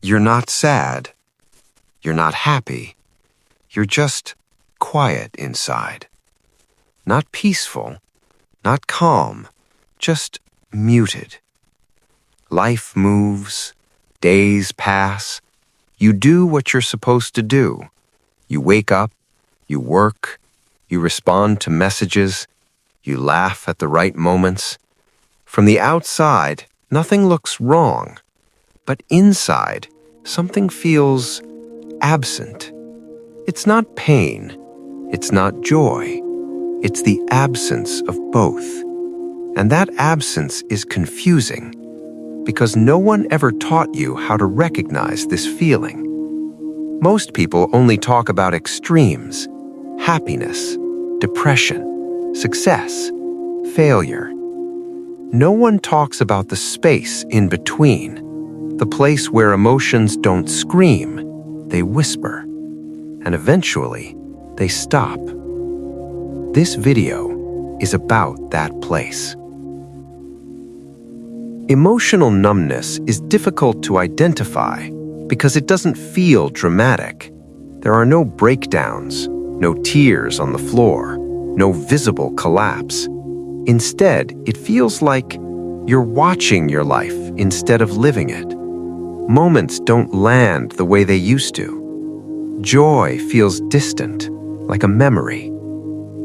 You're not sad. You're not happy. You're just quiet inside. Not peaceful, not calm, just muted. Life moves, days pass. You do what you're supposed to do. You wake up, you work, you respond to messages, you laugh at the right moments. From the outside, nothing looks wrong, but inside, something feels absent. It's not pain, it's not joy, it's the absence of both. And that absence is confusing because no one ever taught you how to recognize this feeling. Most people only talk about extremes: happiness, depression, success, failure. No one talks about the space in between, the place where emotions don't scream, they whisper, and eventually they stop. This video is about that place. Emotional numbness is difficult to identify because it doesn't feel dramatic. There are no breakdowns, no tears on the floor, no visible collapse. Instead, it feels like you're watching your life instead of living it. Moments don't land the way they used to. Joy feels distant, like a memory.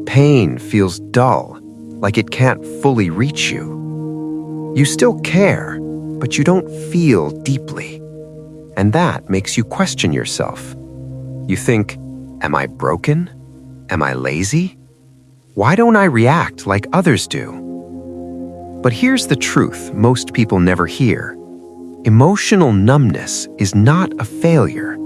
Pain feels dull, like it can't fully reach you. You still care, but you don't feel deeply. And that makes you question yourself. You think, am I broken? Am I lazy? Why don't I react like others do? But here's the truth most people never hear. Emotional numbness is not a failure.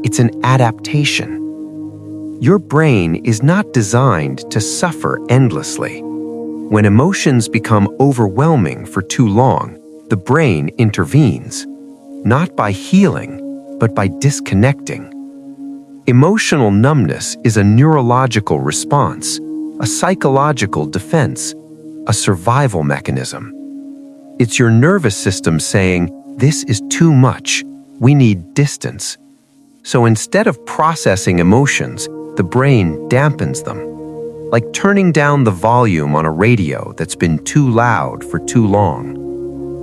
It's an adaptation. Your brain is not designed to suffer endlessly. When emotions become overwhelming for too long, the brain intervenes, not by healing, but by disconnecting. Emotional numbness is a neurological response, a psychological defense, a survival mechanism. It's your nervous system saying, "This is too much, we need distance." So instead of processing emotions, the brain dampens them, like turning down the volume on a radio that's been too loud for too long.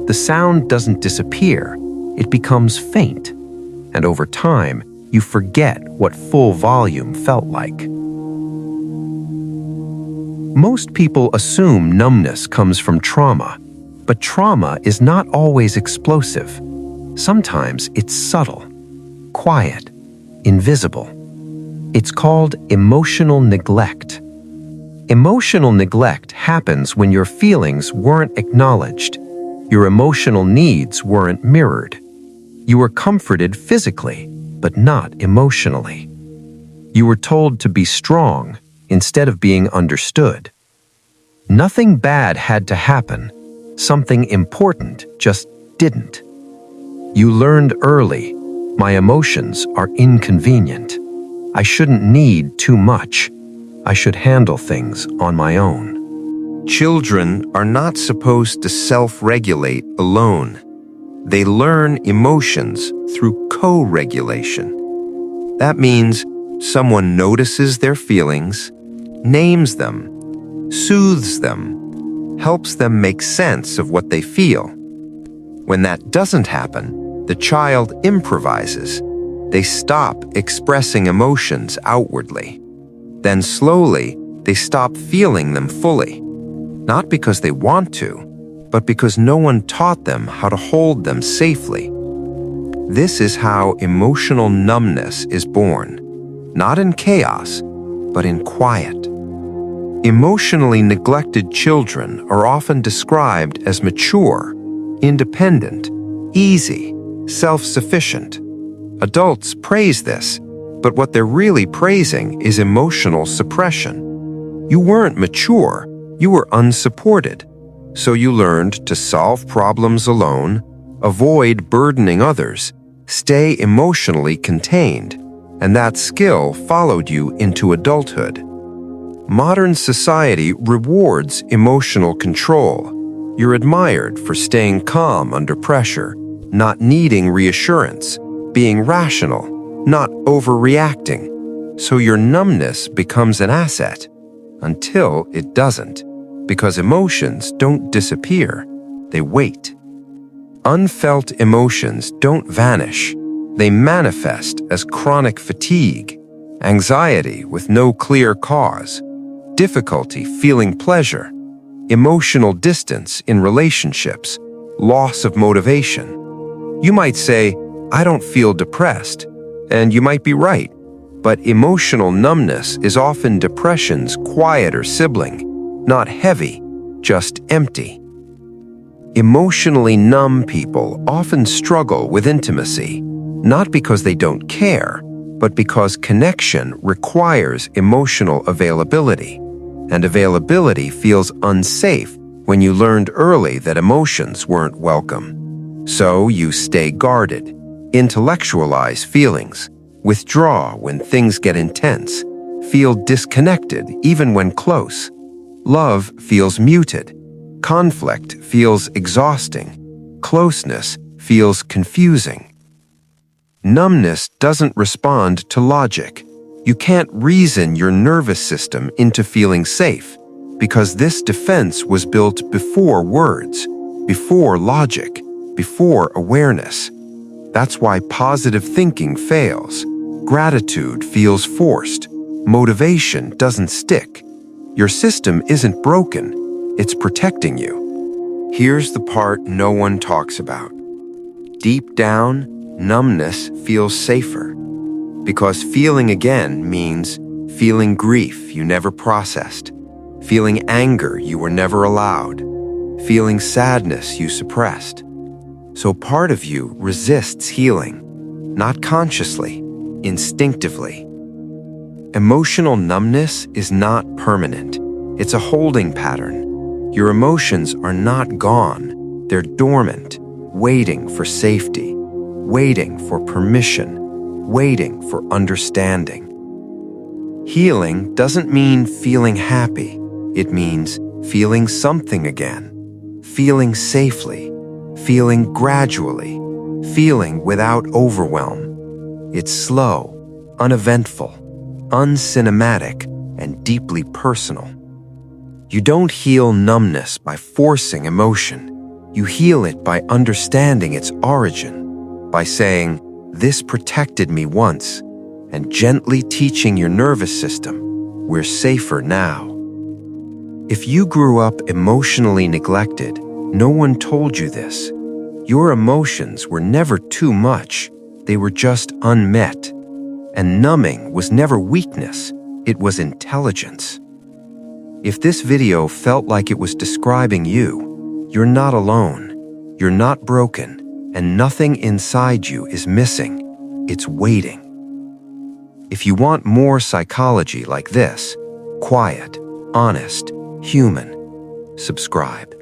The sound doesn't disappear, it becomes faint, and over time, you forget what full volume felt like. Most people assume numbness comes from trauma, but trauma is not always explosive. Sometimes it's subtle, quiet, invisible. It's called emotional neglect. Emotional neglect happens when your feelings weren't acknowledged, your emotional needs weren't mirrored. You were comforted physically, but not emotionally. You were told to be strong instead of being understood. Nothing bad had to happen. Something important just didn't. You learned early, my emotions are inconvenient. I shouldn't need too much. I should handle things on my own. Children are not supposed to self-regulate alone. They learn emotions through co-regulation. That means someone notices their feelings, names them, soothes them, helps them make sense of what they feel. When that doesn't happen, the child improvises. They stop expressing emotions outwardly. Then slowly, they stop feeling them fully. Not because they want to, but because no one taught them how to hold them safely. This is how emotional numbness is born, not in chaos, but in quiet. Emotionally neglected children are often described as mature, independent, easy, self-sufficient. Adults praise this, but what they're really praising is emotional suppression. You weren't mature, you were unsupported. So you learned to solve problems alone, avoid burdening others, stay emotionally contained, and that skill followed you into adulthood. Modern society rewards emotional control. You're admired for staying calm under pressure, not needing reassurance, being rational, not overreacting. So your numbness becomes an asset until it doesn't, because emotions don't disappear, they wait. Unfelt emotions don't vanish. They manifest as chronic fatigue, anxiety with no clear cause, difficulty feeling pleasure, emotional distance in relationships, loss of motivation. You might say, "I don't feel depressed," and you might be right, but emotional numbness is often depression's quieter sibling, not heavy, just empty. Emotionally numb people often struggle with intimacy, not because they don't care, but because connection requires emotional availability, and availability feels unsafe when you learned early that emotions weren't welcome. So you stay guarded, intellectualize feelings, withdraw when things get intense, feel disconnected even when close. Love feels muted. Conflict feels exhausting. Closeness feels confusing. Numbness doesn't respond to logic. You can't reason your nervous system into feeling safe, because this defense was built before words, before logic, before awareness. That's why positive thinking fails. Gratitude feels forced. Motivation doesn't stick. Your system isn't broken. It's protecting you. Here's the part no one talks about. Deep down, numbness feels safer. Because feeling again means feeling grief you never processed, feeling anger you were never allowed, feeling sadness you suppressed. So part of you resists healing, not consciously, instinctively. Emotional numbness is not permanent. It's a holding pattern. Your emotions are not gone. They're dormant, waiting for safety, waiting for permission, waiting for understanding. Healing doesn't mean feeling happy. It means feeling something again, feeling safely, feeling gradually, feeling without overwhelm. It's slow, uneventful, uncinematic, and deeply personal. You don't heal numbness by forcing emotion. You heal it by understanding its origin, by saying, "This protected me once," and gently teaching your nervous system, "We're safer now." If you grew up emotionally neglected, no one told you this. Your emotions were never too much. They were just unmet. And numbing was never weakness. It was intelligence. If this video felt like it was describing you, you're not alone. You're not broken, and nothing inside you is missing. It's waiting. If you want more psychology like this, quiet, honest, human, subscribe.